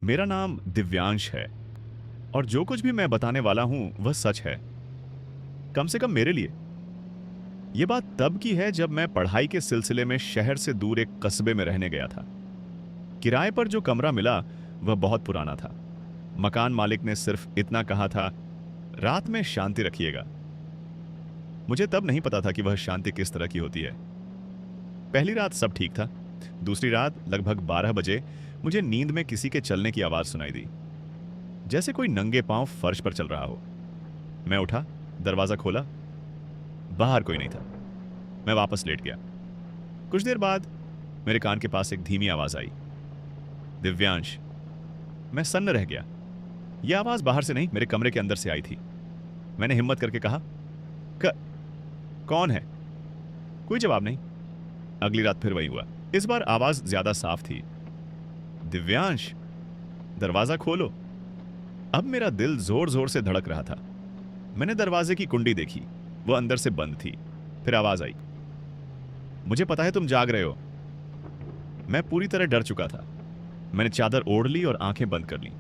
मेरा नाम दिव्यांश है और जो कुछ भी मैं बताने वाला हूं वह सच है, कम से कम मेरे लिए। ये बात तब की है जब मैं पढ़ाई के सिलसिले में शहर से दूर एक कस्बे में रहने गया था। किराए पर जो कमरा मिला वह बहुत पुराना था। मकान मालिक ने सिर्फ इतना कहा था, रात में शांति रखिएगा। मुझे तब नहीं पता था कि वह शांति किस तरह की होती है। पहली रात सब ठीक था। दूसरी रात लगभग 12 बजे मुझे नींद में किसी के चलने की आवाज सुनाई दी, जैसे कोई नंगे पांव फर्श पर चल रहा हो। मैं उठा, दरवाजा खोला, बाहर कोई नहीं था। मैं वापस लेट गया। कुछ देर बाद मेरे कान के पास एक धीमी आवाज आई, दिव्यांश। मैं सन्न रह गया। यह आवाज बाहर से नहीं, मेरे कमरे के अंदर से आई थी। मैंने हिम्मत करके कहा, कौन है? कोई जवाब नहीं। अगली रात फिर वही हुआ। इस बार आवाज ज्यादा साफ थी, दिव्यांश, दरवाजा खोलो। अब मेरा दिल जोर जोर से धड़क रहा था। मैंने दरवाजे की कुंडी देखी, वो अंदर से बंद थी। फिर आवाज आई, मुझे पता है तुम जाग रहे हो। मैं पूरी तरह डर चुका था। मैंने चादर ओढ़ ली और आंखें बंद कर ली।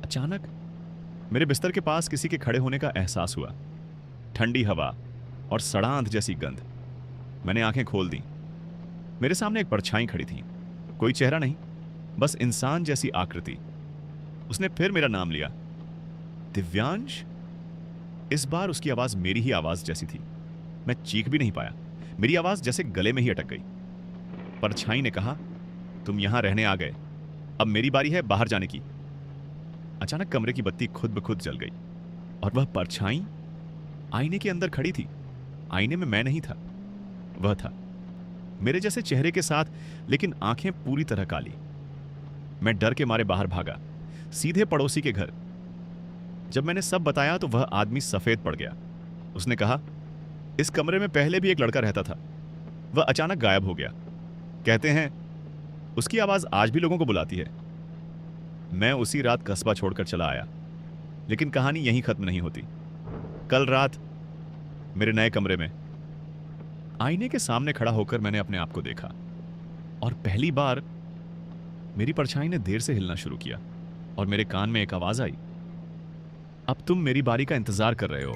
अचानक मेरे बिस्तर के पास किसी के खड़े होने का एहसास हुआ। ठंडी हवा और सड़ांध जैसी गंध। मैंने आंखें खोल दी। मेरे सामने एक परछाई खड़ी थी। कोई चेहरा नहीं, बस इंसान जैसी आकृति। उसने फिर मेरा नाम लिया, दिव्यांश। इस बार उसकी आवाज मेरी ही आवाज जैसी थी। मैं चीख भी नहीं पाया। मेरी आवाज जैसे गले में ही अटक गई। परछाई ने कहा, तुम यहां रहने आ गए, अब मेरी बारी है बाहर जाने की। अचानक कमरे की बत्ती खुद ब खुद जल गई और वह परछाई आईने के अंदर खड़ी थी। आईने में मैं नहीं था, वह था मेरे जैसे चेहरे के साथ, लेकिन आंखें पूरी तरह काली। मैं डर के मारे बाहर भागा, सीधे पड़ोसी के घर। जब मैंने सब बताया तो वह आदमी सफेद पड़ गया। उसने कहा, इस कमरे में पहले भी एक लड़का रहता था, वह अचानक गायब हो गया। कहते हैं उसकी आवाज आज भी लोगों को बुलाती है। मैं उसी रात कस्बा छोड़कर चला आया, लेकिन कहानी यहीं खत्म नहीं होती। कल रात मेरे नए कमरे में आईने के सामने खड़ा होकर मैंने अपने आप को देखा और पहली बार मेरी परछाई ने देर से हिलना शुरू किया और मेरे कान में एक आवाज आई, अब तुम मेरी बारी का इंतजार कर रहे हो।